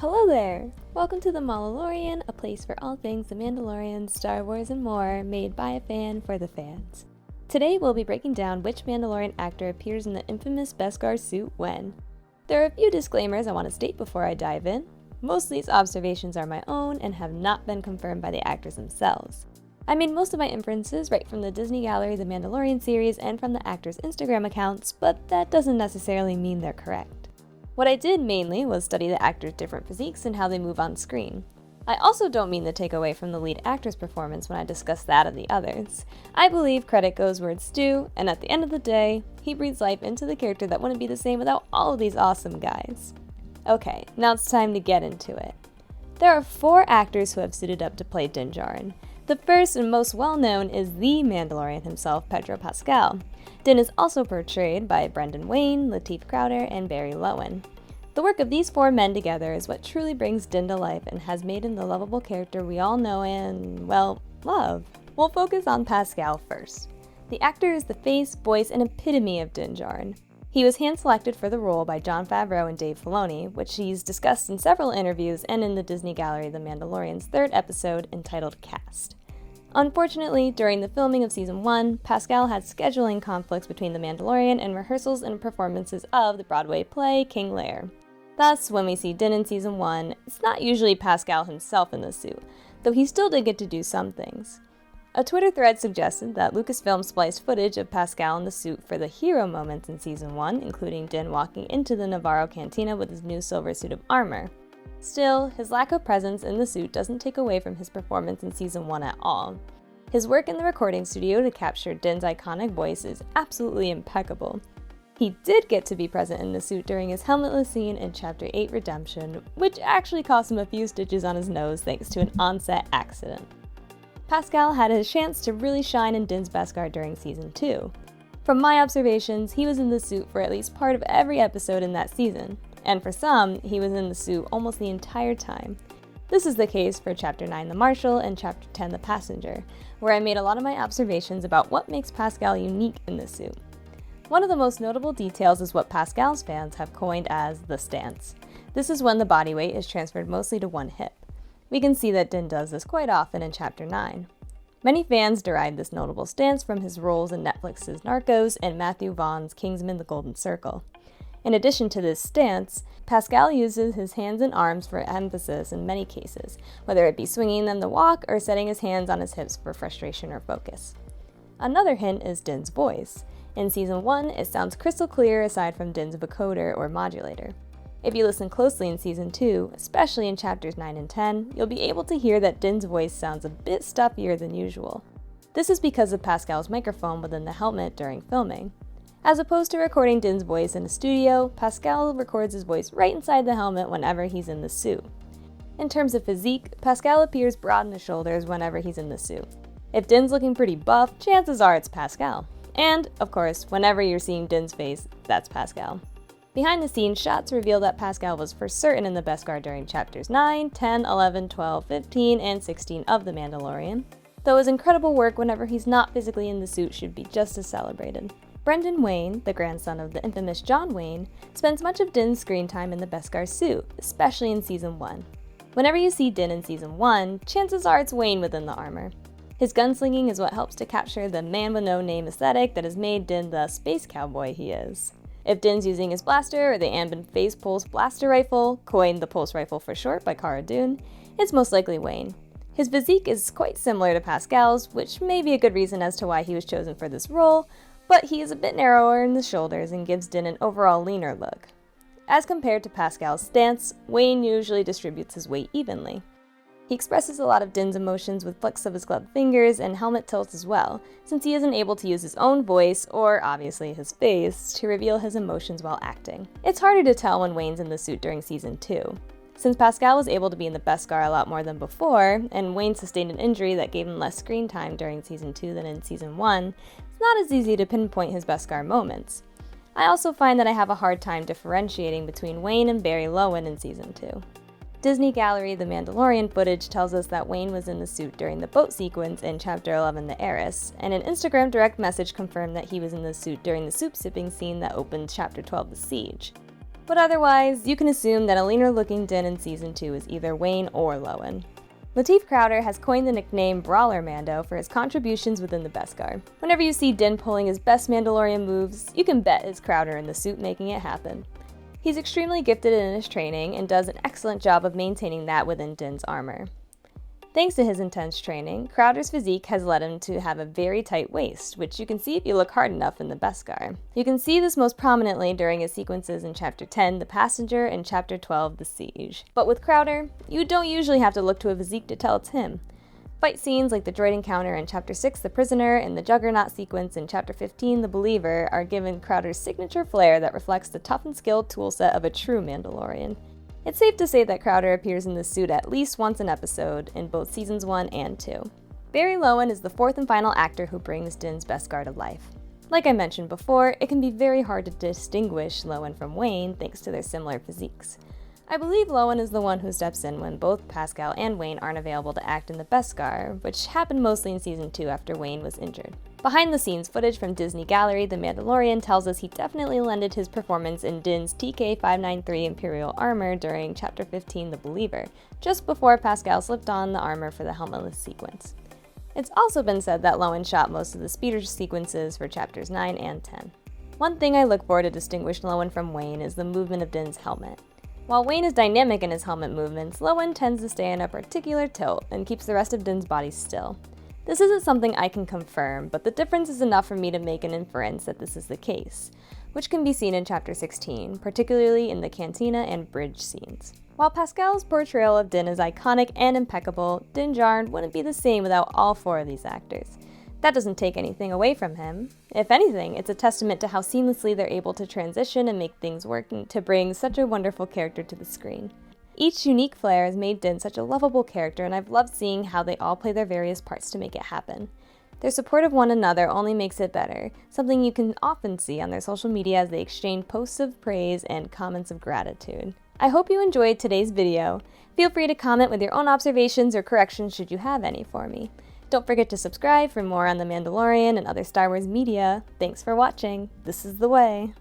Hello there! Welcome to the Mollylorian, a place for all things The Mandalorian, Star Wars, and more, made by a fan for the fans. Today we'll be breaking down which Mandalorian actor appears in the infamous Beskar suit when. There are a few disclaimers I want to state before I dive in. Most of these observations are my own and have not been confirmed by the actors themselves. I made most of my inferences right from the Disney Gallery The Mandalorian series and from the actors' Instagram accounts, but that doesn't necessarily mean they're correct. What I did mainly was study the actors' different physiques and how they move on screen. I also don't mean to take away from the lead actor's performance when I discuss that of the others. I believe credit goes where it's due, and at the end of the day, he breathes life into the character that wouldn't be the same without all of these awesome guys. Okay, now it's time to get into it. There are 4 actors who have suited up to play Din Djarin. The first and most well-known is the Mandalorian himself, Pedro Pascal. Din is also portrayed by Brendan Wayne, Latif Crowder, and Barry Lowin. The work of these 4 men together is what truly brings Din to life and has made him the lovable character we all know and, well, love. We'll focus on Pascal first. The actor is the face, voice, and epitome of Din Djarin. He was hand-selected for the role by Jon Favreau and Dave Filoni, which he's discussed in several interviews and in the Disney Gallery The Mandalorian's 3rd episode entitled Cast. Unfortunately, during the filming of Season 1, Pascal had scheduling conflicts between The Mandalorian and rehearsals and performances of the Broadway play King Lear. Thus, when we see Din in Season 1, it's not usually Pascal himself in the suit, though he still did get to do some things. A Twitter thread suggested that Lucasfilm spliced footage of Pascal in the suit for the hero moments in Season 1, including Din walking into the Navarro Cantina with his new silver suit of armor. Still, his lack of presence in the suit doesn't take away from his performance in Season 1 at all. His work in the recording studio to capture Din's iconic voice is absolutely impeccable. He did get to be present in the suit during his helmetless scene in Chapter 8 Redemption, which actually cost him a few stitches on his nose thanks to an on-set accident. Pascal had his chance to really shine in Din's Beskar during Season 2. From my observations, he was in the suit for at least part of every episode in that season, and for some, he was in the suit almost the entire time. This is the case for Chapter 9 The Marshal and Chapter 10 The Passenger, where I made a lot of my observations about what makes Pascal unique in the suit. One of the most notable details is what Pascal's fans have coined as the stance. This is when the body weight is transferred mostly to one hip. We can see that Din does this quite often in Chapter 9. Many fans deride this notable stance from his roles in Netflix's Narcos and Matthew Vaughn's Kingsman: The Golden Circle. In addition to this stance, Pascal uses his hands and arms for emphasis in many cases, whether it be swinging them to walk or setting his hands on his hips for frustration or focus. Another hint is Din's voice. In Season 1, it sounds crystal clear aside from Din's vocoder or modulator. If you listen closely in Season 2, especially in Chapters 9 and 10, you'll be able to hear that Din's voice sounds a bit stuffier than usual. This is because of Pascal's microphone within the helmet during filming. As opposed to recording Din's voice in a studio, Pascal records his voice right inside the helmet whenever he's in the suit. In terms of physique, Pascal appears broad in the shoulders whenever he's in the suit. If Din's looking pretty buff, chances are it's Pascal. And, of course, whenever you're seeing Din's face, that's Pascal. Behind-the-scenes shots reveal that Pascal was for certain in the Beskar during Chapters 9, 10, 11, 12, 15, and 16 of The Mandalorian, though his incredible work whenever he's not physically in the suit should be just as celebrated. Brendan Wayne, the grandson of the infamous John Wayne, spends much of Din's screen time in the Beskar suit, especially in Season 1. Whenever you see Din in Season 1, chances are it's Wayne within the armor. His gunslinging is what helps to capture the man-with-no-name aesthetic that has made Din the space cowboy he is. If Din's using his blaster or the Ambin Phase Pulse Blaster Rifle, coined the Pulse Rifle for short by Cara Dune, it's most likely Wayne. His physique is quite similar to Pascal's, which may be a good reason as to why he was chosen for this role, but he is a bit narrower in the shoulders and gives Din an overall leaner look. As compared to Pascal's stance, Wayne usually distributes his weight evenly. He expresses a lot of Din's emotions with flicks of his gloved fingers and helmet tilts as well, since he isn't able to use his own voice, or obviously his face, to reveal his emotions while acting. It's harder to tell when Wayne's in the suit during Season 2. Since Pascal was able to be in the Beskar a lot more than before, and Wayne sustained an injury that gave him less screen time during Season 2 than in Season 1, it's not as easy to pinpoint his Beskar moments. I also find that I have a hard time differentiating between Wayne and Barry Lowin in Season 2. Disney Gallery The Mandalorian footage tells us that Wayne was in the suit during the boat sequence in Chapter 11 The Heiress, and an Instagram direct message confirmed that he was in the suit during the soup sipping scene that opened Chapter 12 The Siege. But otherwise, you can assume that a leaner-looking Din in Season 2 is either Wayne or Lowin. Latif Crowder has coined the nickname Brawler Mando for his contributions within the Beskar. Whenever you see Din pulling his best Mandalorian moves, you can bet it's Crowder in the suit making it happen. He's extremely gifted in his training and does an excellent job of maintaining that within Din's armor. Thanks to his intense training, Crowder's physique has led him to have a very tight waist, which you can see if you look hard enough in the Beskar. You can see this most prominently during his sequences in Chapter 10, The Passenger, and Chapter 12, The Siege. But with Crowder, you don't usually have to look to a physique to tell it's him. Fight scenes like the droid encounter in Chapter 6, The Prisoner, and the Juggernaut sequence in Chapter 15, The Believer, are given Crowder's signature flair that reflects the tough and skilled toolset of a true Mandalorian. It's safe to say that Crowder appears in this suit at least once an episode in both Seasons 1 and 2. Barry Lowin is the fourth and final actor who brings Din's Beskar to life. Like I mentioned before, it can be very hard to distinguish Lowin from Wayne thanks to their similar physiques. I believe Lowin is the one who steps in when both Pascal and Wayne aren't available to act in the Beskar, which happened mostly in Season 2 after Wayne was injured. Behind-the-scenes footage from Disney Gallery, The Mandalorian tells us he definitely lended his performance in Din's TK-593 Imperial armor during Chapter 15, The Believer, just before Pascal slipped on the armor for the helmetless sequence. It's also been said that Lowin shot most of the speeder sequences for Chapters 9 and 10. One thing I look for to distinguish Lowin from Wayne is the movement of Din's helmet. While Wayne is dynamic in his helmet movements, Lowin tends to stay in a particular tilt and keeps the rest of Din's body still. This isn't something I can confirm, but the difference is enough for me to make an inference that this is the case, which can be seen in Chapter 16, particularly in the cantina and bridge scenes. While Pascal's portrayal of Din is iconic and impeccable, Din Djarin wouldn't be the same without all four of these actors. That doesn't take anything away from him. If anything, it's a testament to how seamlessly they're able to transition and make things work to bring such a wonderful character to the screen. Each unique flair has made Din such a lovable character, and I've loved seeing how they all play their various parts to make it happen. Their support of one another only makes it better, something you can often see on their social media as they exchange posts of praise and comments of gratitude. I hope you enjoyed today's video. Feel free to comment with your own observations or corrections should you have any for me. Don't forget to subscribe for more on The Mandalorian and other Star Wars media. Thanks for watching. This is the way.